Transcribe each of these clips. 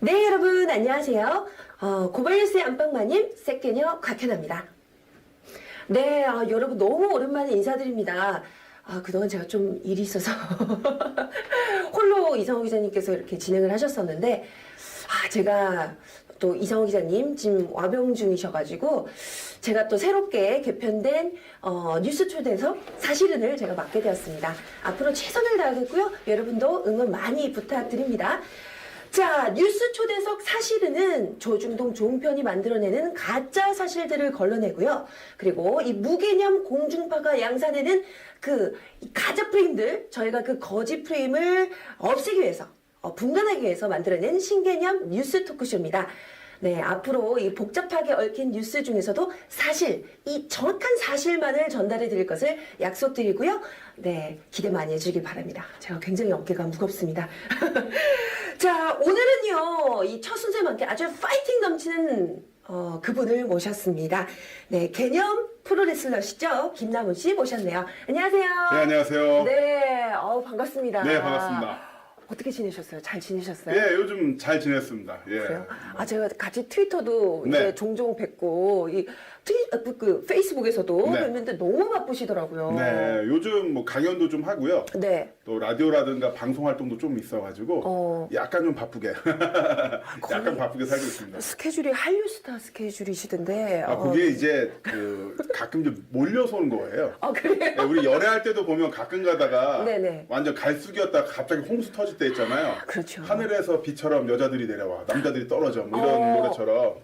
네, 여러분 안녕하세요. 고발뉴스의 안방마님 세케녀 곽현아입니다. 네, 여러분 너무 오랜만에 인사드립니다. 그동안 제가 좀 일이 있어서 홀로 이상호 기자님께서 이렇게 진행을 하셨었는데 제가 또 이상호 기자님 지금 와병 중이셔가지고 제가 또 새롭게 개편된 뉴스 초대석 사실은을 제가 맡게 되었습니다. 앞으로 최선을 다하겠고요. 여러분도 응원 많이 부탁드립니다. 자, 뉴스 초대석 사실은 조중동 종편이 만들어내는 가짜 사실들을 걸러내고요. 그리고 이 무개념 공중파가 양산해는 그 가짜 프레임들, 저희가 그 거짓 프레임을 없애기 위해서, 분간하기 위해서 만들어낸 신개념 뉴스 토크쇼입니다. 네, 앞으로 이 복잡하게 얽힌 뉴스 중에서도 사실, 이 정확한 사실만을 전달해 드릴 것을 약속드리고요. 네, 기대 많이 해주길 바랍니다. 제가 굉장히 어깨가 무겁습니다. 자, 오늘은요, 이 첫 순서만께 아주 파이팅 넘치는 그분을 모셨습니다. 네, 개념 프로레슬러시죠? 김남훈 씨 모셨네요. 안녕하세요. 네, 안녕하세요. 네, 반갑습니다. 네, 반갑습니다. 어떻게 지내셨어요? 잘 지내셨어요? 예, 요즘 잘 지냈습니다. 예. 그래요? 제가 같이 트위터도 네. 이제 종종 뵙고, 페이스북에서도 네. 뵀는데 너무 바쁘시더라고요. 네, 요즘 뭐 강연도 좀 하고요. 네. 또 라디오라든가 방송 활동도 좀 있어가지고 약간 좀 바쁘게, 약간 바쁘게 살고 있습니다. 스케줄이 한류스타 스케줄이시던데. 그게 이제 가끔 좀 몰려서 오는 거예요. 그래요? 네, 우리 연애할 때도 보면 가끔 가다가 네네. 완전 갈수기였다가 갑자기 홍수 터질 때 있잖아요. 그렇죠. 하늘에서 비처럼 여자들이 내려와, 남자들이 떨어져, 뭐 이런 노래처럼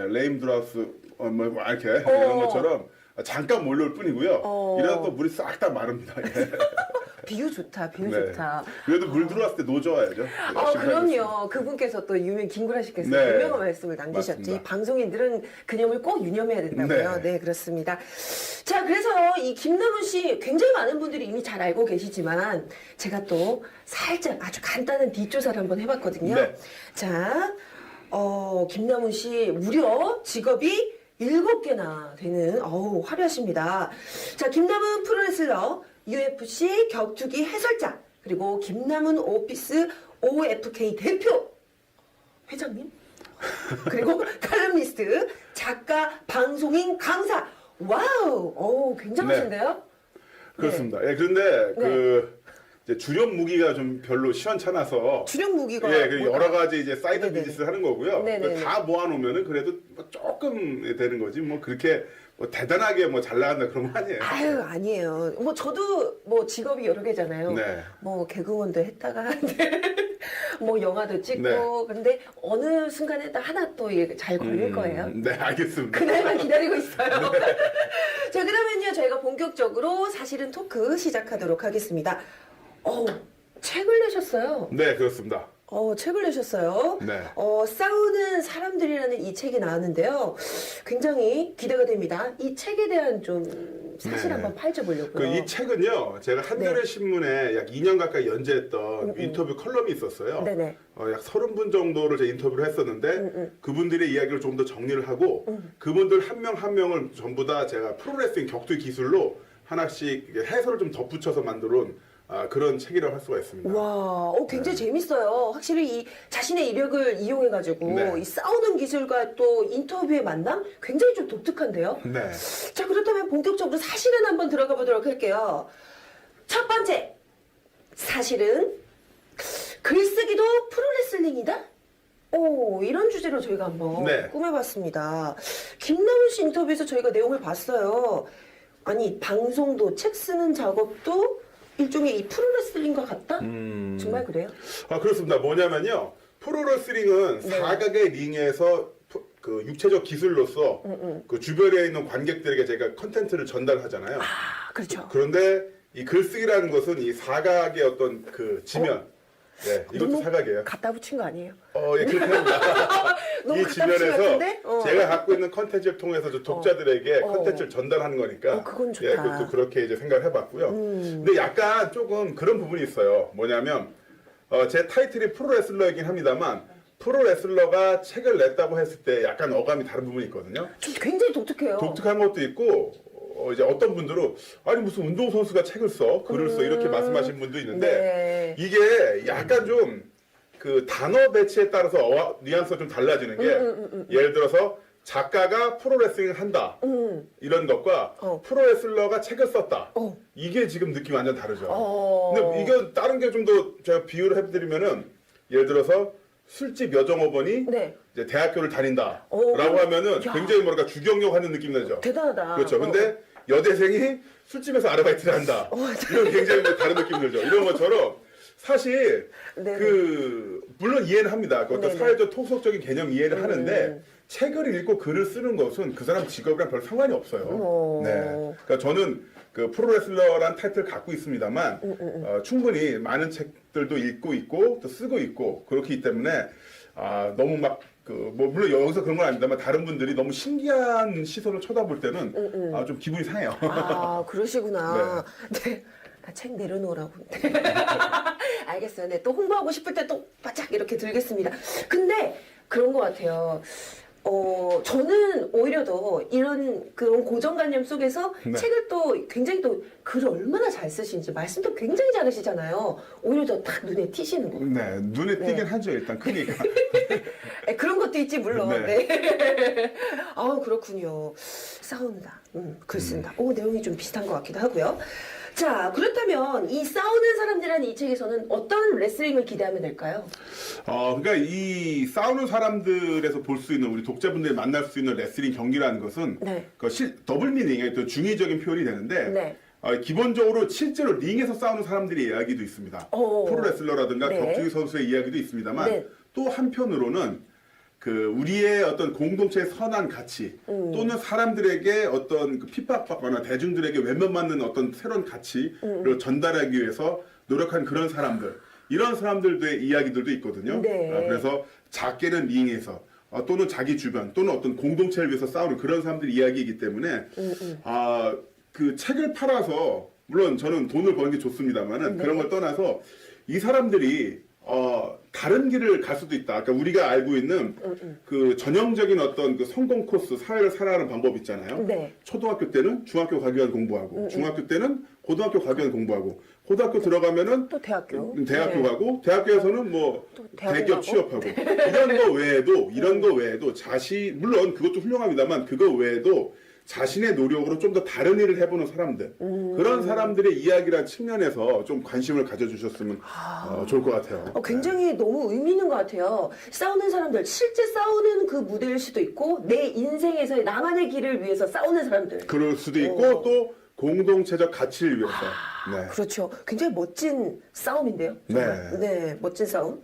레임 드라우스 뭐 이렇게 이런 것처럼 잠깐 몰려올 뿐이고요. 이러다 또 물이 싹 다 마릅니다. 예. 비유 좋다, 비유 네. 좋다. 그래도 물 들어왔을 때 노져야죠. 그럼요. 그분께서 또 유명김구라 씨께서 네. 유명한 말씀을 남기셨지. 맞습니다. 방송인들은 그념을 꼭 유념해야 된다고요. 네. 네, 그렇습니다. 자, 그래서 이 김남훈 씨 굉장히 많은 분들이 이미 잘 알고 계시지만 제가 또 살짝 아주 간단한 뒷조사를 한번 해봤거든요. 네. 자, 김남훈 씨 무려 직업이 7개나 되는 화려하십니다. 자, 김남훈 프로레슬러, UFC 격투기 해설자, 그리고 김남훈 오피스 OFK 대표 회장님, 그리고 칼럼니스트, 작가, 방송인, 강사. 와우, 굉장하신데요? 그렇습니다. 예, 그런데 네. 이제 주력 무기가 좀 별로 시원찮아서 주력 무기가 여러 가지 이제 사이드 네네네. 비즈니스를 하는 거고요. 네네네. 다 모아놓으면은 그래도 뭐 조금 되는 거지. 뭐 그렇게 뭐 대단하게 뭐 잘 나간다 그런 거 아니에요. 아니에요. 뭐 저도 뭐 직업이 여러 개잖아요. 네. 뭐 개그맨도 했다가 뭐 영화도 찍고 네. 근데 어느 순간에 딱 하나 또 잘 걸릴 거예요. 네, 알겠습니다. 그날만 기다리고 있어요. 자, 그러면요 저희가 본격적으로 사실은 토크 시작하도록 하겠습니다. 책을 내셨어요. 네, 그렇습니다. 책을 내셨어요. 네. 싸우는 사람들이라는 이 책이 나왔는데요. 굉장히 기대가 됩니다. 이 책에 대한 좀 사실 네. 한번 파헤쳐보려고요. 이 책은요, 제가 한겨레 네. 신문에 약 2년 가까이 연재했던 인터뷰 컬럼이 있었어요. 네네. 약 30분 정도를 제가 인터뷰를 했었는데, 그분들의 이야기를 좀 더 정리를 하고, 그분들 한 명 한 명을 전부 다 제가 프로레슬링 격투기 기술로 하나씩 해설을 좀 덧붙여서 만들어온 그런 책이라고 할 수가 있습니다. 와, 굉장히 재밌어요. 확실히 이 자신의 이력을 이용해가지고 네. 이 싸우는 기술과 또 인터뷰의 만남 굉장히 좀 독특한데요. 네. 자, 그렇다면 본격적으로 사실은 한번 들어가 보도록 할게요. 첫 번째, 사실은 글쓰기도 프로레슬링이다? 이런 주제로 저희가 한번 네. 꾸며봤습니다. 김남훈 씨 인터뷰에서 저희가 내용을 봤어요. 아니, 방송도 책 쓰는 작업도 일종의 이 프로레슬링과 같다? 정말 그래요? 그렇습니다. 뭐냐면요. 프로레슬링은 네. 사각의 링에서 그 육체적 기술로서 그 주변에 있는 관객들에게 제가 컨텐츠를 전달하잖아요. 그렇죠. 그런데 이 글쓰기라는 것은 이 사각의 어떤 그 지면. 네, 이것도 너무 사각이에요. 갖다 붙인 거 아니에요? 예, 그렇게 합니다. 너무 이 갖다 붙인 것 지면에서 같은데? 제가 갖고 있는 컨텐츠를 통해서 저 독자들에게 컨텐츠를 전달하는 거니까. 그건 좋다. 예, 그것도 그렇게 이제 생각을 해봤고요. 근데 약간 조금 그런 부분이 있어요. 뭐냐면, 제 타이틀이 프로레슬러이긴 합니다만, 프로레슬러가 책을 냈다고 했을 때 약간 어감이 다른 부분이 있거든요. 좀 굉장히 독특해요. 독특한 것도 있고, 이제 어떤 분들은 아니 무슨 운동선수가 책을 써 글을 써 이렇게 말씀하시는 분도 있는데 네. 이게 약간 좀 그 단어 배치에 따라서 뉘앙스가 좀 달라지는 게 예를 들어서 작가가 프로레슬링을 한다 이런 것과 프로레슬러가 책을 썼다 이게 지금 느낌이 완전 다르죠. 근데 이거 다른 게 좀 더 제가 비유를 해드리면은 예를 들어서 술집 여정어번이 네. 이제 대학교를 다닌다라고 하면은 굉장히 뭐랄까 주경력 하는 느낌 나죠. 대단하다. 그렇죠. 근데 여대생이 술집에서 아르바이트를 한다. 이런 굉장히 다른 느낌 들죠. 이런 것처럼 사실 네네. 물론 이해는 합니다. 그 어떤 네네. 사회적 토속적인 개념 이해를 하는데 책을 읽고 글을 쓰는 것은 그 사람 직업이랑 별 상관이 없어요. 네. 그러니까 저는 그 프로레슬러라는 타이틀을 갖고 있습니다만 충분히 많은 책들도 읽고 있고 또 쓰고 있고 그렇기 때문에 너무 막 뭐 물론 여기서 그런 건 아닙니다만 다른 분들이 너무 신기한 시선을 쳐다볼 때는 좀 기분이 상해요. 그러시구나. 네. 나 책 내려놓으라고. 알겠어요. 네. 또 홍보하고 싶을 때 또 바짝 이렇게 들겠습니다. 근데 그런 것 같아요. 저는 오히려 더 이런 그런 고정관념 속에서 네. 책을 또 굉장히 또 글을 얼마나 잘 쓰시는지 말씀도 굉장히 잘하시잖아요. 오히려 더 딱 눈에 띄시는 거. 네, 눈에 띄긴 하죠, 일단 크니까. 그런 것도 있지, 물론. 네. 네. 그렇군요. 싸운다. 글 쓴다. 내용이 좀 비슷한 것 같기도 하고요. 자, 그렇다면 이 싸우는 사람들이라는 이 책에서는 어떤 레슬링을 기대하면 될까요? 그러니까 이 싸우는 사람들에서 볼 수 있는 우리 독자분들이 만날 수 있는 레슬링 경기라는 것은 네. 더블 미닝의 또 중의적인 표현이 되는데 네. 기본적으로 실제로 링에서 싸우는 사람들의 이야기도 있습니다. 프로레슬러라든가 네. 격투기 선수의 이야기도 있습니다만 네. 또 한편으로는 우리의 어떤 공동체의 선한 가치 또는 사람들에게 어떤 핍박받거나 대중들에게 외면받는 어떤 새로운 가치를 전달하기 위해서 노력한 그런 사람들 이런 사람들의 이야기들도 있거든요. 네. 그래서 작게는 링에서 또는 자기 주변 또는 어떤 공동체를 위해서 싸우는 그런 사람들의 이야기이기 때문에 그 책을 팔아서 물론 저는 돈을 버는 게 좋습니다만은 그런 걸 떠나서 이 사람들이 다른 길을 갈 수도 있다. 그러니까 우리가 알고 있는 그 전형적인 어떤 그 성공 코스, 사회를 살아가는 방법 있잖아요. 네. 초등학교 때는 중학교 가기 위한 공부하고, 중학교 때는 고등학교 가기 위한 공부하고, 고등학교 들어가면은 또 대학교. 대학교 네. 가고, 대학교에서는 뭐 또 대학원 대기업 가고. 취업하고 이런 거 외에도 물론 그것도 훌륭합니다만 그거 외에도 자신의 노력으로 좀 더 다른 일을 해보는 사람들 그런 사람들의 이야기란 측면에서 좀 관심을 가져주셨으면 좋을 것 같아요. 굉장히 너무 의미 있는 것 같아요. 싸우는 사람들, 실제 싸우는 그 무대일 수도 있고 내 인생에서의 나만의 길을 위해서 싸우는 사람들. 그럴 수도 있고 또 공동체적 가치를 위해서. 네. 그렇죠. 굉장히 멋진 싸움인데요. 정말. 네, 멋진 싸움.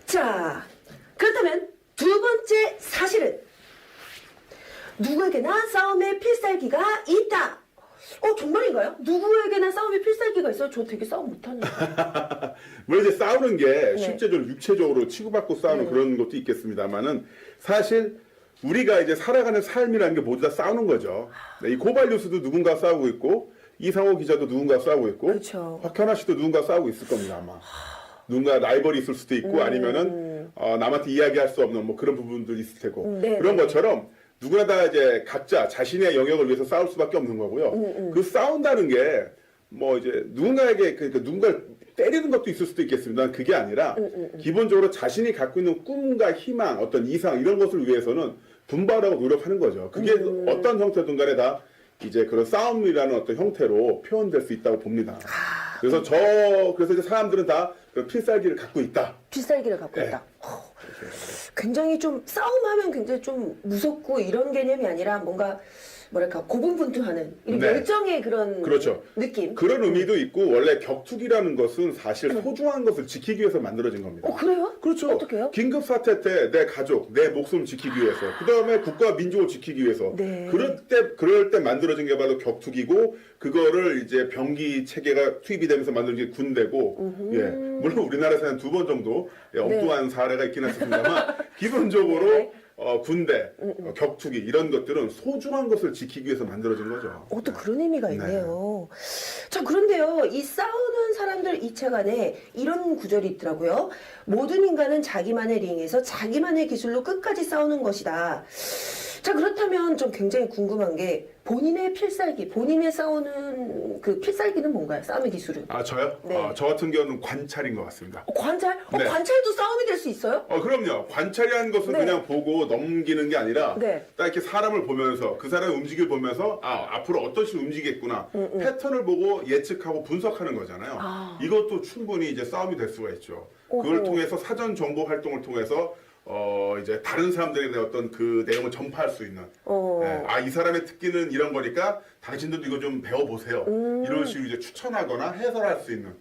자, 그렇다면 두 번째 사실은 누구에게나 싸움의 필살기가 있다. 정말인가요? 누구에게나 싸움의 필살기가 있어요? 저 되게 싸움 못하는데. 물론 이제 싸우는 게 실제적으로 육체적으로 치고받고 싸우는 그런 것도 있겠습니다만은 사실 우리가 이제 살아가는 삶이라는 게 모두 다 싸우는 거죠. 이 고발뉴스도 누군가 싸우고 있고 이상호 기자도 누군가 싸우고 있고 그렇죠. 박현아 씨도 누군가 싸우고 있을 겁니다 아마. 누군가 라이벌이 있을 수도 있고 아니면은 남한테 이야기할 수 없는 뭐 그런 부분들이 있을 테고 그런 것처럼 누구나 다 이제 각자 자신의 영역을 위해서 싸울 수밖에 없는 거고요. 그 싸운다는 게 뭐 이제 누군가에게 그러니까 누군가를 때리는 것도 있을 수도 있겠습니다. 그게 아니라 기본적으로 자신이 갖고 있는 꿈과 희망, 어떤 이상 이런 것을 위해서는 분발하고 노력하는 거죠. 그게 어떤 형태든 간에 다 이제 그런 싸움이라는 어떤 형태로 표현될 수 있다고 봅니다. 그래서 이제 사람들은 다 그 필살기를 갖고 있다. 필살기를 갖고 네. 있다. 굉장히 좀 싸움하면 굉장히 좀 무섭고 이런 개념이 아니라 뭔가 뭐랄까 고분분투하는 이 네. 열정의 그런 그렇죠. 느낌. 그런 의미도 있고 원래 격투기라는 것은 사실 소중한 것을 지키기 위해서 만들어진 겁니다. 그래요? 그렇죠. 어떻게요? 긴급 사태 때 내 가족, 내 목숨을 지키기 위해서, 그 다음에 국가 민족을 지키기 위해서, 네. 그럴 때 만들어진 게 바로 격투기고, 그거를 이제 병기 체계가 투입이 되면서 만들어진 게 군대고, 예, 물론 우리나라에서는 2번 정도 엉뚱한 사례가 있긴 했습니다만, 기본적으로 네. 군대, 격투기 이런 것들은 소중한 것을 지키기 위해서 만들어진 거죠. 또 그런 의미가 있네요. 자, 그런데요, 이 싸우는 사람들 이 책 안에 이런 구절이 있더라고요. 모든 인간은 자기만의 링에서 자기만의 기술로 끝까지 싸우는 것이다. 자, 그렇다면 좀 굉장히 궁금한 게 본인의 필살기, 본인의 싸우는 그 필살기는 뭔가요? 싸움의 기술은? 아 저요? 네. 저 같은 경우는 관찰인 것 같습니다. 관찰? 네. 관찰도 싸움이 될 수 있어요? 그럼요. 관찰이라는 것은 네. 그냥 보고 넘기는 게 아니라 네. 딱 이렇게 사람을 보면서 그 사람의 움직임을 보면서 앞으로 어떤 식으로 움직이겠구나 패턴을 보고 예측하고 분석하는 거잖아요. 이것도 충분히 이제 싸움이 될 수가 있죠. 그걸 오호. 통해서 사전 정보 활동을 통해서 이제 다른 사람들에 대한 어떤 그 내용을 전파할 수 있는 이 사람의 특기는 이런 거니까 당신들도 이거 좀 배워보세요. 이런 식으로 이제 추천하거나 해설할 수 있는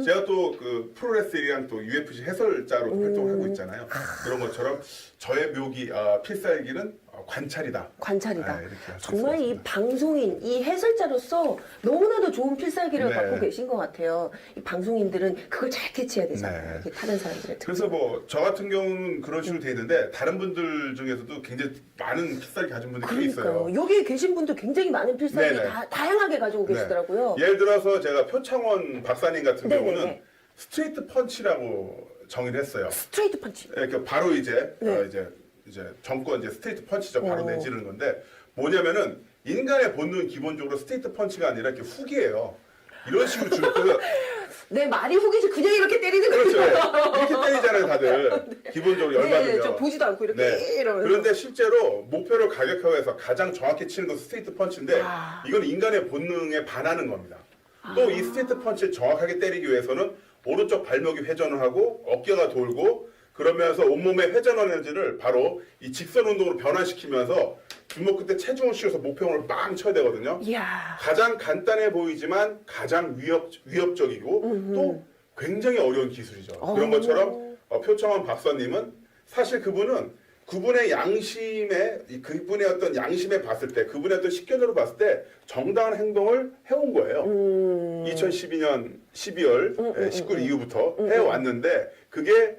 제가 또 그 프로레슬링이랑 또 UFC 해설자로 활동을 하고 있잖아요. 그런 것처럼 저의 묘기 필살기는 관찰이다. 관찰이다. 이렇게 할수 정말 있을 이 것 같습니다. 방송인, 이 해설자로서 너무나도 좋은 필살기를 네. 갖고 계신 것 같아요. 이 방송인들은 그걸 잘 캐치해야 되잖아요. 네. 이렇게 다른 사람들의 그래서 뭐 저 같은 경우는 그런 식으로 돼 있는데 다른 분들 중에서도 굉장히 많은 필살기 가진 분들이 꽤 있어요. 그러니까요. 여기에 계신 분도 굉장히 많은 필살기 네네. 다양하게 가지고 계시더라고요. 예를 들어서 제가 표창원 박사님 같은 네네네. 경우는 스트레이트 펀치라고 정의를 했어요. 스트레이트 펀치. 이렇게 바로 이제 네. 이제 정권 이제 스트레이트 펀치죠. 바로 오. 내지르는 건데 뭐냐면은 인간의 본능은 기본적으로 스트레이트 펀치가 아니라 이렇게 훅이에요. 이런 식으로 주는 내 말이 후기지 그냥 이렇게 때리는 그렇죠. 거예요. 이렇게 때리잖아요, 다들. 기본적으로 열받으면. 네, 저 보지도 않고 이렇게 이러면서. 그런데 실제로 목표를 가격화해서 해서 가장 정확히 치는 건 스트레이트 펀치인데 이건 인간의 본능에 반하는 겁니다. 또 이 스트레이트 펀치를 정확하게 때리기 위해서는 오른쪽 발목이 회전을 하고 어깨가 돌고 그러면서 온몸의 회전 에너지를 바로 이 직선 운동으로 변환시키면서 주먹 끝에 체중을 실어서 목표를 빵 쳐야 되거든요. 이야. 가장 간단해 보이지만 가장 위협적이고 또 굉장히 어려운 기술이죠. 그런 것처럼 표창원 박사님은 사실 그분의 그분의 어떤 양심에 봤을 때 그분의 어떤 식견으로 봤을 때 정당한 행동을 해온 거예요. 2012년 12월 19일 이후부터 해왔는데 그게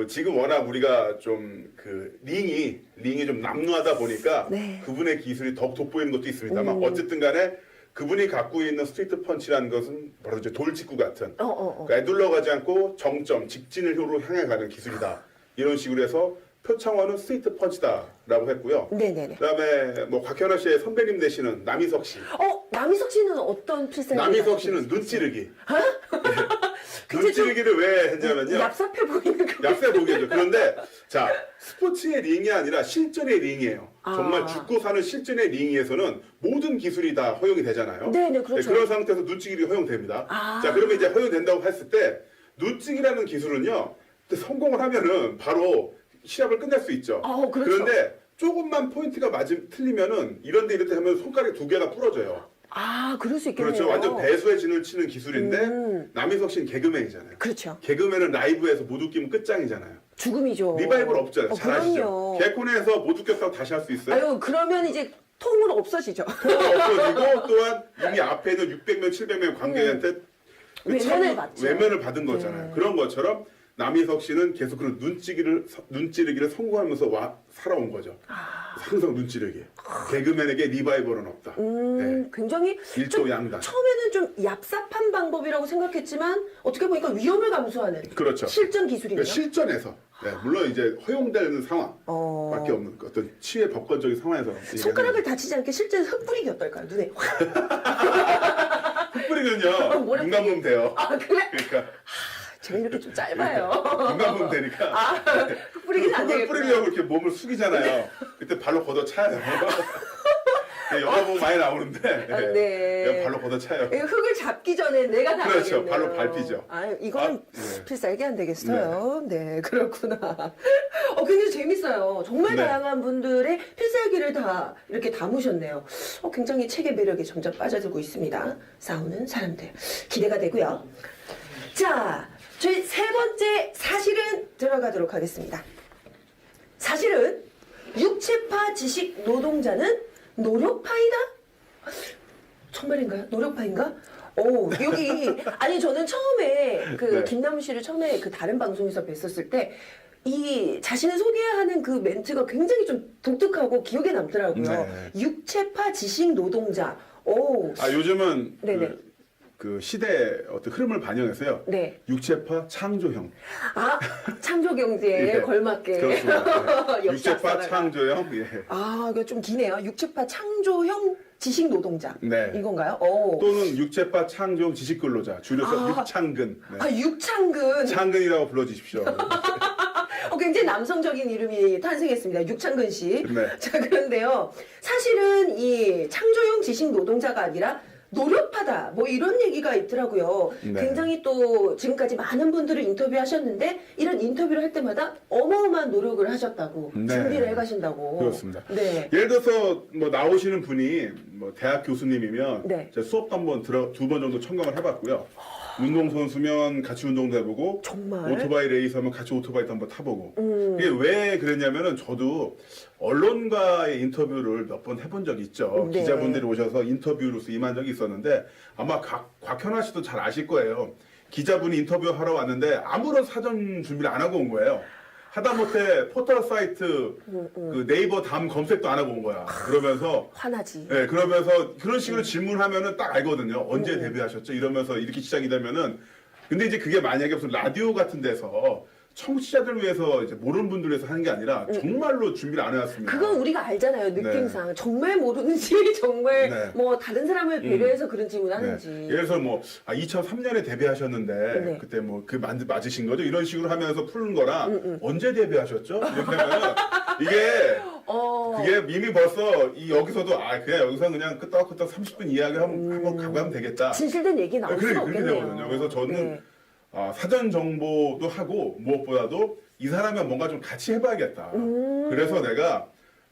지금 워낙 우리가 좀 링이 좀 남루하다 보니까 네. 그분의 기술이 더 돋보이는 것도 있습니다만 어쨌든 간에 그분이 갖고 있는 스트레이트 펀치라는 것은 바로 이제 돌직구 같은 그러니까 애둘러 가지 않고 정점, 직진으로 향해 가는 기술이다. 이런 식으로 해서 표창원은 스트레이트 펀치다라고 했고요. 네네네. 그다음에 뭐 곽현아 씨의 선배님 되시는 남희석 씨. 남희석 씨는 어떤 필살기? 남희석 씨는 눈 찌르기. 눈 찌르기를 왜 했냐면요. 얍삽해 보이는 그. 얍세 보기죠. 그런데 자 스포츠의 링이 아니라 실전의 링이에요. 정말 죽고 사는 실전의 링에서는 모든 기술이 다 허용이 되잖아요. 네네, 그렇죠. 그런 상태에서 눈찌기가 허용됩니다. 자 그러면 이제 허용된다고 했을 때 눈찌기라는 기술은요. 성공을 하면은 바로 시합을 끝낼 수 있죠. 그렇죠. 그런데 조금만 포인트가 틀리면은 이런데 이렇게 하면 손가락 두 개가 부러져요. 그럴 수 있겠네요. 그렇죠. 완전 배수의 진을 치는 기술인데 남희석 씨는 개그맨이잖아요. 그렇죠. 개그맨은 라이브에서 못 웃기면 끝장이잖아요. 죽음이죠. 리바이벌 없잖아요. 잘 그럼요. 아시죠? 개콘에서 못 웃겼다고 다시 할 수 있어요? 아유, 그러면 이제 통으로 없어지죠. 없어지고 또한 이미 앞에 있는 600명, 700명 관객한테 외면을 받죠. 외면을 받은 거잖아요. 그런 것처럼 남희석 씨는 계속 그런 눈찌르기를 성공하면서 살아온 거죠. 항상 눈찌르기. 개그맨에게 리바이벌은 없다. 네. 굉장히 일조 양단. 처음에는 좀 얍삽한 방법이라고 생각했지만 어떻게 보니까 위험을 감수하는 그렇죠. 실전 기술이네요. 그러니까 실전에서 물론 이제 허용되는 상황밖에 없는 어떤 치의 법권적인 상황에서 손가락을 다치지 않게 실제로 흙 뿌리기 어떨까요? 눈에 확. 흙 뿌리면요 뭐라 눈 감으면 돼요. 그래? 그러니까 제가 이렇게 좀 짧아요. 눈 감으면 되니까 흙 뿌리기는 안 흙을 되겠구나. 뿌리려고 이렇게 몸을 숙이잖아요. 그때 발로 걷어차요. 영화 보면 많이 나오는데 네. 발로 걷어차요. 흙을 잡기 전에 내가 다 그렇죠. 알겠네요. 발로 밟히죠. 이거는 네. 필살기 안 되겠어요. 네, 그렇구나. 굉장히 재밌어요. 정말 네. 다양한 분들의 필살기를 다 이렇게 담으셨네요. 굉장히 책의 매력에 점점 빠져들고 있습니다. 싸우는 사람들. 기대가 되고요. 자, 저희 세 번째 사실은 들어가도록 하겠습니다. 사실은 육체파 지식 노동자는 노력파이다? 정말인가요? 노력파인가? 여기 아니 저는 처음에 네. 김남우 씨를 처음에 다른 방송에서 뵀었을 때 이 자신을 소개하는 그 멘트가 굉장히 좀 독특하고 기억에 남더라고요. 네. 육체파 지식 노동자. 요즘은 네네. 그 시대의 어떤 흐름을 반영해서요. 네. 육체파 창조형. 아, 창조경제에 예, 걸맞게. 그렇습니다. 예. 역시 육체파 앞서다가. 창조형. 예. 아, 이거 좀 기네요. 육체파 창조형 지식 노동자. 네. 이건가요? 오. 또는 육체파 창조형 지식근로자. 줄여서 아. 육창근. 네. 아, 육창근. 창근이라고 불러주십시오. 굉장히 남성적인 이름이 탄생했습니다. 육창근 씨. 네. 자, 그런데요. 사실은 이 창조형 지식 노동자가 아니라 노력파다. 뭐 이런 얘기가 있더라고요. 네. 굉장히 또 지금까지 많은 분들을 인터뷰하셨는데 이런 인터뷰를 할 때마다 어마어마한 노력을 하셨다고. 네. 준비를 해 가신다고. 그렇습니다. 네. 예를 들어서 뭐 나오시는 분이 뭐 대학 교수님이면 네. 제가 수업도 한번 두 번 정도 청강을 해봤고요. 운동선수면 같이 운동도 해보고 정말? 오토바이 레이서면 같이 오토바이도 한번 타보고 이게 음. 왜 그랬냐면은 저도 언론과의 인터뷰를 몇 번 해본 적이 있죠. 네. 기자분들이 오셔서 인터뷰로서 임한 적이 있었는데 아마 곽현아 씨도 잘 아실 거예요. 기자분이 인터뷰하러 왔는데 아무런 사전 준비를 안 하고 온 거예요. 하다못해 포털 사이트 그 네이버 담 검색도 안 하고 온 거야. 그러면서 화나지. 네, 그러면서 그런 식으로 질문하면은 딱 알거든요. 언제 데뷔하셨죠? 이러면서 이렇게 시작이 되면은 근데 이제 그게 만약에 무슨 라디오 같은 데서 청취자들 위해서 이제 모르는 분들 위해서 하는 게 아니라 정말로 준비를 안 해왔습니다. 그건 우리가 알잖아요, 느낌상. 정말 모르는지, 정말 네. 뭐 다른 사람을 배려해서 그런 질문을 하는지. 네. 예를 들어서 뭐 2003년에 데뷔하셨는데 네. 그때 뭐 그 맞으신 거죠? 이런 식으로 하면서 푸는 거라 언제 데뷔하셨죠? 이렇게 하면은 이게 그게 이미 벌써 여기서도 그냥 여기서 그냥 끄떡끄떡 30분 한번 가고 하면 되겠다. 진실된 얘기 나올 수가 그렇게 없겠네요. 되거든요. 그래서 저는 네. 사전 정보도 하고 무엇보다도 이 사람이랑 뭔가 좀 같이 해봐야겠다. 그래서 내가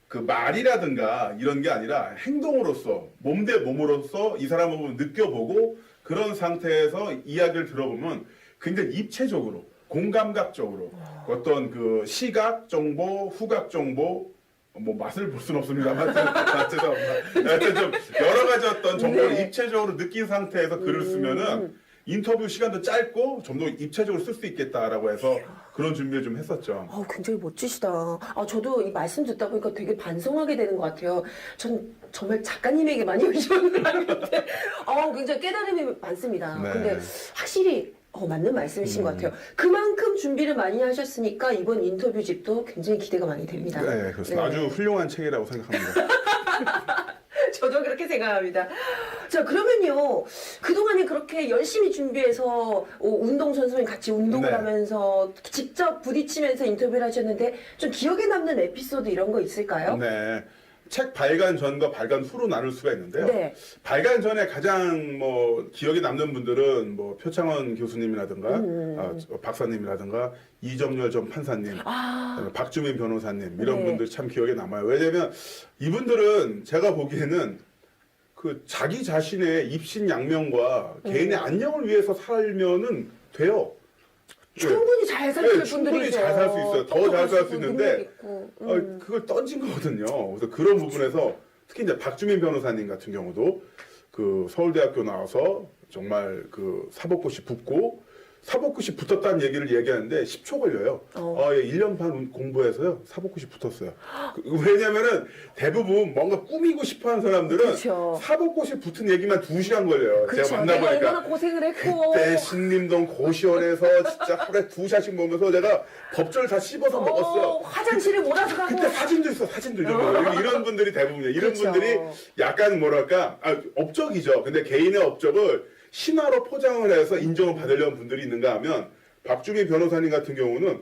그 말이라든가 이런 게 아니라 행동으로서 몸 대 몸으로서 이 사람을 보면 느껴보고 그런 상태에서 이야기를 들어보면 굉장히 입체적으로 공감각적으로 어떤 그 시각 정보, 후각 정보 뭐 맛을 볼 수는 없습니다만 하여튼 좀 여러 가지 어떤 정보를 네. 입체적으로 느낀 상태에서 글을 쓰면은 인터뷰 시간도 짧고 좀 더 입체적으로 쓸 수 있겠다라고 해서 그런 준비를 좀 했었죠. 굉장히 멋지시다. 저도 이 말씀 듣다 보니까 되게 반성하게 되는 것 같아요. 전 정말 작가님에게 많이 의존을 하는데, 굉장히 깨달음이 많습니다. 네. 근데 확실히 맞는 말씀이신 것 같아요. 그만큼 준비를 많이 하셨으니까 이번 인터뷰집도 굉장히 기대가 많이 됩니다. 네, 그렇습니다. 네. 아주 훌륭한 책이라고 생각합니다. 저도 그렇게 생각합니다. 자, 그러면요. 그동안에 그렇게 열심히 준비해서 운동선수랑 같이 운동을 네. 하면서 직접 부딪히면서 인터뷰를 하셨는데 좀 기억에 남는 에피소드 이런 거 있을까요? 네. 책 발간 전과 발간 후로 나눌 수가 있는데요. 네. 발간 전에 가장 뭐 기억에 남는 분들은 뭐 표창원 교수님이라든가 박사님이라든가 이정열 전 판사님, 박주민 변호사님 이런 네. 분들 참 기억에 남아요. 왜냐면 이분들은 제가 보기에는 그 자기 자신의 입신양명과 개인의 안녕을 위해서 살면은 돼요. 충분히 잘 살 네, 분들이죠. 충분히 잘 살 수 있어요. 더 잘 살 수 똑똑하시고 있는데 능력 있고. 그걸 던진 거거든요. 그래서 그런 부분에서 특히 이제 박주민 변호사님 같은 경우도 그 서울대학교 나와서 정말 그 사법고시 붙고 사법고시 붙었다는 얘기를 얘기하는데 10초 걸려요. 예, 1년 반 공부해서요. 사법고시 붙었어요. 왜냐면은 대부분 뭔가 꾸미고 싶어 하는 사람들은 그쵸. 사법고시 붙은 얘기만 2시간 걸려요. 그렇죠. 제가 내가 만나보니까. 얼마나 고생을 했고. 그때 신림동 고시원에서 진짜 하루에 2샷씩 먹으면서 내가 법전을 다 씹어서 먹었어요. 화장실에 몰아서 가고. 그때 사진도 있어, 사진도 이런 분들이 대부분이에요. 이런 그렇죠. 분들이 약간 뭐랄까, 업적이죠. 근데 개인의 업적을 신화로 포장을 해서 인정을 받으려는 분들이 있는가 하면 박주민 변호사님 같은 경우는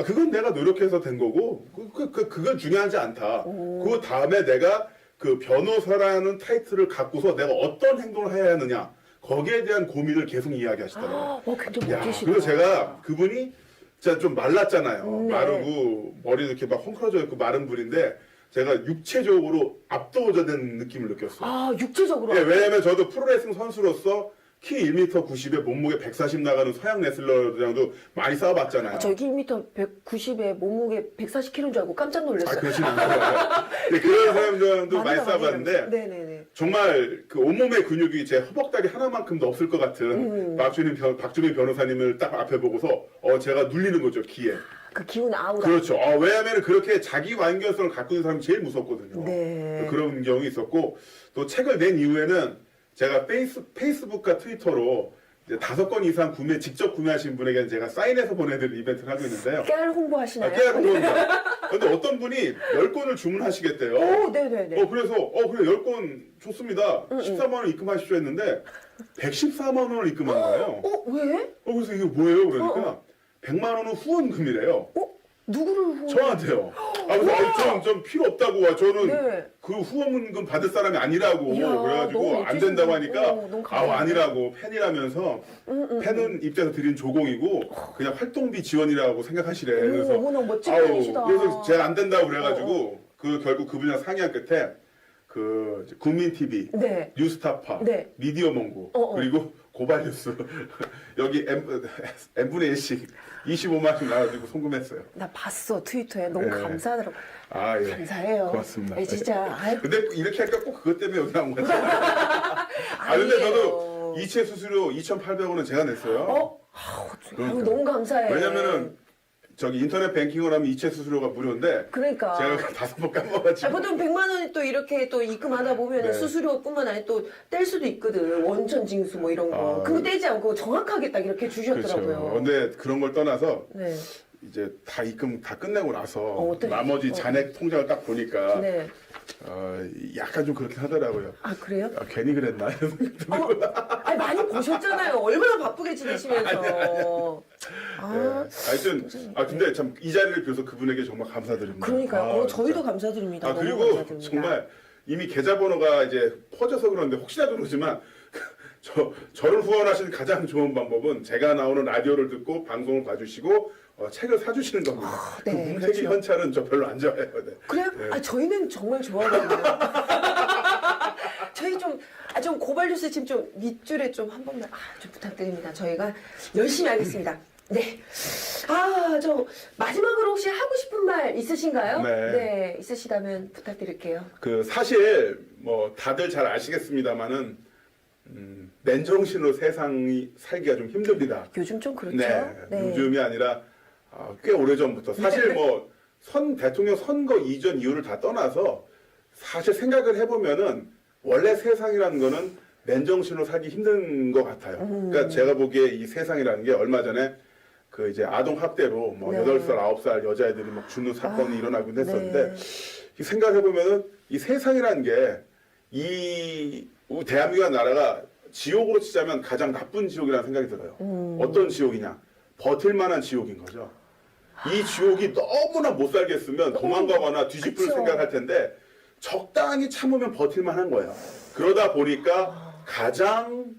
그건 내가 노력해서 된 거고 그건 중요하지 않다. 그 다음에 내가 그 변호사라는 타이틀을 갖고서 내가 어떤 행동을 해야 하느냐 거기에 대한 고민을 계속 이야기하시더라고요. 굉장히 야, 멋지시다. 그래서 제가 그분이 진짜 좀 말랐잖아요. 네. 마르고 머리 이렇게 막 헝클어져 있고 마른 분인데 제가 육체적으로 압도된 느낌을 느꼈어요. 육체적으로. 예, 왜냐면 저도 프로레슬링 선수로서 키 1m 90에 몸무게 140 나가는 서양 레슬러들랑도 많이 싸워봤잖아요. 저기 1m 190에 몸무게 140kg인 줄 알고 깜짝 놀랐어요. 그렇진 않아요. 그런 사람들도 많이 싸워봤는데 네네네. 정말 그 온몸의 근육이 제 허벅다리 하나만큼도 없을 것 같은 박주민 변호사님을 딱 앞에 보고서 제가 눌리는 거죠, 기에. 그 기운 아우라. 그렇죠. 왜냐하면 그렇게 자기 완결성을 갖고 있는 사람이 제일 무섭거든요. 네. 그런 경우 있었고 또 책을 낸 이후에는 제가 페이스북과 트위터로 이제 5건 이상 직접 구매하신 분에게는 제가 사인해서 보내드릴 이벤트를 하고 있는데요. 깨알 홍보하시나요? 깨알 홍보입니다. 근데 어떤 분이 10건을 주문하시겠대요. 오, 네네네. 그래서 그래 10건 좋습니다. 14만 원 입금하십시오 했는데 114만 원을 입금한 거예요. 왜? 그래서 이게 뭐예요? 그러니까 100만 원은 후원금이래요. 누구를 후원? 저한테요. 그래서 저는 좀 필요 없다고 저는 네. 그 후원금 받을 사람이 아니라고 이야, 너무 그래가지고 안 된다고 하니까 너무 감사해요. 아니라고 팬이라면서 팬은 입장에서 드린 조공이고 그냥 활동비 지원이라고 생각하시래. 그래서 어머나 멋진 분이시다. 그래서 제가 안 된다고 그래가지고 결국 그분이랑 상의한 끝에 그 국민 TV, 네. 뉴스타파, 네. 미디어몽고 그리고 고발뉴스 여기 n분의 1씩 25만씩 나눠주고 송금했어요. 나 봤어 트위터에 너무 네. 감사하더라고. 예. 감사해요. 고맙습니다. 네, 진짜. 아유, 근데 이렇게 하니까 꼭 그것 때문에 여기 나온 거죠. 근데 아니에요. 저도 이체 수수료 2,800원은 제가 냈어요. 아유, 너무 감사해. 왜냐면은 저기 인터넷 뱅킹을 하면 이체 수수료가 무료인데 그러니까. 제가 5번 까먹어가지고. 보통 100만 원이 또 이렇게 또 입금하다 보면 네. 수수료뿐만 아니라 또 뗄 수도 있거든. 원천 징수 뭐 이런 거. 그거 떼지 않고 정확하게 딱 이렇게 주셨더라고요. 그렇죠. 근데 그런 걸 떠나서 네. 이제 다 입금 다 끝내고 나서 어떠셨어요? 나머지 잔액 통장을 딱 보니까 네. 약간 좀 그렇긴 하더라고요. 그래요? 괜히 그랬나? 아니 많이 보셨잖아요. 얼마나 바쁘게 지내시면서. 하여튼 근데 참 이 자리를 빌어서 그분에게 정말 감사드립니다. 그러니까요. 저희도 진짜. 감사드립니다. 너무 그리고 감사드립니다. 정말 이미 계좌번호가 이제 퍼져서 그런데 혹시라도 그러지만 저를 후원하신 가장 좋은 방법은 제가 나오는 라디오를 듣고 방송을 봐주시고 책을 사주시는 겁니다. 네, 그 뭉태기 그렇죠. 현찰은 저 별로 안 좋아해요. 네. 그래요? 네. 저희는 정말 좋아하거든요. 저희 좀 고발뉴스 지금 좀 밑줄에 좀 한 번만 좀 부탁드립니다. 저희가 열심히 하겠습니다. 네. 저 마지막으로 혹시 하고 싶은 말 있으신가요? 네. 있으시다면 부탁드릴게요. 사실 뭐 다들 잘 아시겠습니다만은 맨정신으로 세상이 살기가 좀 힘듭니다. 요즘 좀 그렇죠? 네. 요즘이 아니라 꽤 오래전부터 사실 뭐 대통령 선거 이전 이후를 다 떠나서 사실 생각을 해보면은 원래 세상이라는 거는 맨정신으로 살기 힘든 것 같아요. 그러니까 제가 보기에 이 세상이라는 게 얼마 전에 그 이제 아동 학대로 뭐 네. 8살, 9살 여자애들이 막 죽는 사건이 일어나곤 했었는데 네. 생각해 보면은 이 세상이라는 게 이 대한민국 나라가 지옥으로 치자면 가장 나쁜 지옥이라는 생각이 들어요. 어떤 지옥이냐? 버틸 만한 지옥인 거죠. 이 지옥이 너무나 못 살겠으면 도망가거나 뒤집을 그쵸. 생각할 텐데 적당히 참으면 버틸 만한 거예요. 그러다 보니까 가장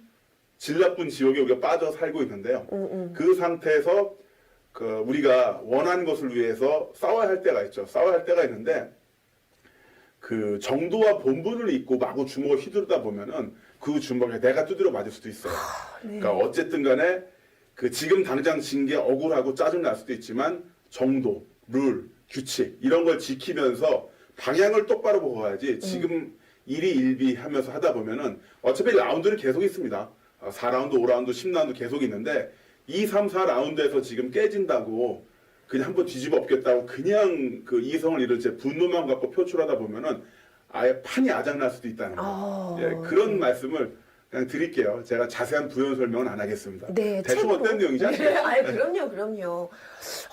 질 나쁜 지옥에 우리가 빠져 살고 있는데요. 그 상태에서 우리가 원하는 것을 위해서 싸워야 할 때가 있죠. 싸워야 할 때가 있는데 그 정도와 본분을 잊고 마구 주먹을 휘두르다 보면은 그 주먹에 내가 두드려 맞을 수도 있어요. 네. 그러니까 어쨌든 간에 그 지금 당장 진 게 억울하고 짜증 날 수도 있지만 정도, 룰, 규칙 이런 걸 지키면서 방향을 똑바로 보고 가야지 지금 일희일비하면서 하다 보면은 어차피 라운드는 계속 있습니다. 4라운드, 5라운드, 10라운드 계속 있는데 2, 3, 4라운드에서 지금 깨진다고 그냥 한번 뒤집어 엎겠다고 그냥 그 이성을 잃을 때 분노만 갖고 표출하다 보면은 아예 판이 아작날 수도 있다는 거예요. 예, 그런 말씀을 그냥 드릴게요. 제가 자세한 부연 설명은 안 하겠습니다. 네, 대충 어떤 내용이지 아시겠죠? 그럼요.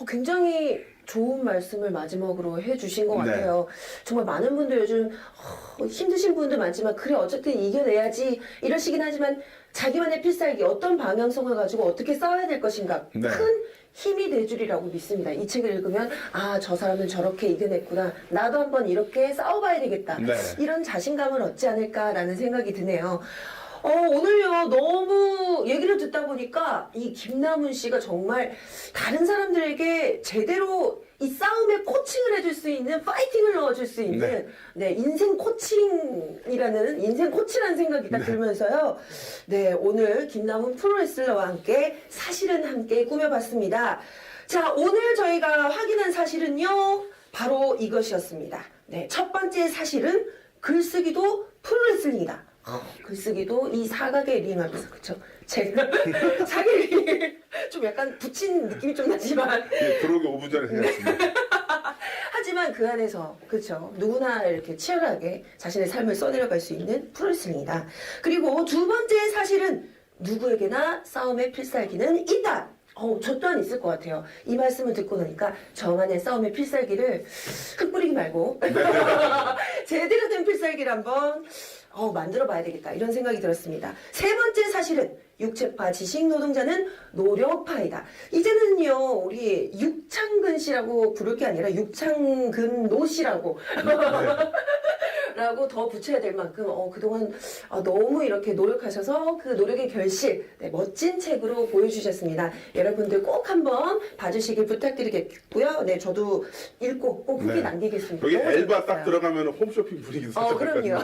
굉장히 좋은 말씀을 마지막으로 해주신 것 네. 같아요. 정말 많은 분들 요즘 힘드신 분들 많지만 그래 어쨌든 이겨내야지 이러시긴 하지만 자기만의 필살기 어떤 방향성을 가지고 어떻게 싸워야 될 것인가 네. 큰 힘이 돼주리라고 믿습니다. 이 책을 읽으면 저 사람은 저렇게 이겨냈구나. 나도 한번 이렇게 싸워봐야 되겠다. 네. 이런 자신감을 얻지 않을까라는 생각이 드네요. 오늘요, 너무 얘기를 듣다 보니까 이 김남훈 씨가 정말 다른 사람들에게 제대로 이 싸움에 코칭을 해줄 수 있는, 파이팅을 넣어줄 수 있는, 인생 코칭이라는, 인생 코치라는 생각이 딱 들면서요. 네, 오늘 김남훈 프로레슬러와 함께 사실은 함께 꾸며봤습니다. 자, 오늘 저희가 확인한 사실은요, 바로 이것이었습니다. 네, 첫 번째 사실은 글쓰기도 프로레슬링이다. 글쓰기도 이 사각의 링하면서 그쵸? 제가 사각의 링을 좀 약간 붙인 느낌이 좀 나지만 예, 들어오기 5분 전에 생각했습니다. 하지만 하지만 그 안에서 그렇죠. 누구나 이렇게 치열하게 자신의 삶을 써내려갈 수 있는 프로레슬링이다. 그리고 두 번째 사실은 누구에게나 싸움의 필살기는 있다. 저 또한 있을 것 같아요. 이 말씀을 듣고 나니까 저만의 싸움의 필살기를 흙 뿌리기 말고 제대로 된 필살기를 한번 만들어 봐야 되겠다. 이런 생각이 들었습니다. 세 번째 사실은 육체파 지식 노동자는 노력파이다. 이제는요, 우리 육창근 씨라고 부를 게 아니라 육창근 노 씨라고. 라고 더 붙여야 될 만큼 그동안 너무 이렇게 노력하셔서 그 노력의 결실 멋진 책으로 보여주셨습니다. 여러분들 꼭 한번 봐주시길 부탁드리겠고요. 네, 저도 읽고 꼭 후기 네. 남기겠습니다. 여기 너무 엘바 딱 재밌어요. 들어가면 홈쇼핑 분위기 살짝 그럼요.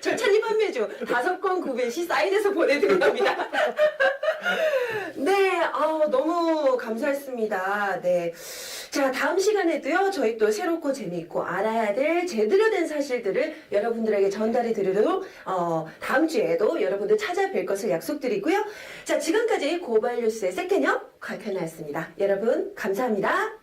절찬리 판매주 5권 구매 시 사인해서 보내드립니다. 네, 너무 감사했습니다. 네. 자, 다음 시간에도요, 저희 또 새롭고 재미있고 알아야 될 제대로 된 사실들을 여러분들에게 전달해 드리도록, 다음 주에도 여러분들 찾아뵐 것을 약속드리고요. 자, 지금까지 고발뉴스의 세케녀 곽현아였습니다. 여러분, 감사합니다.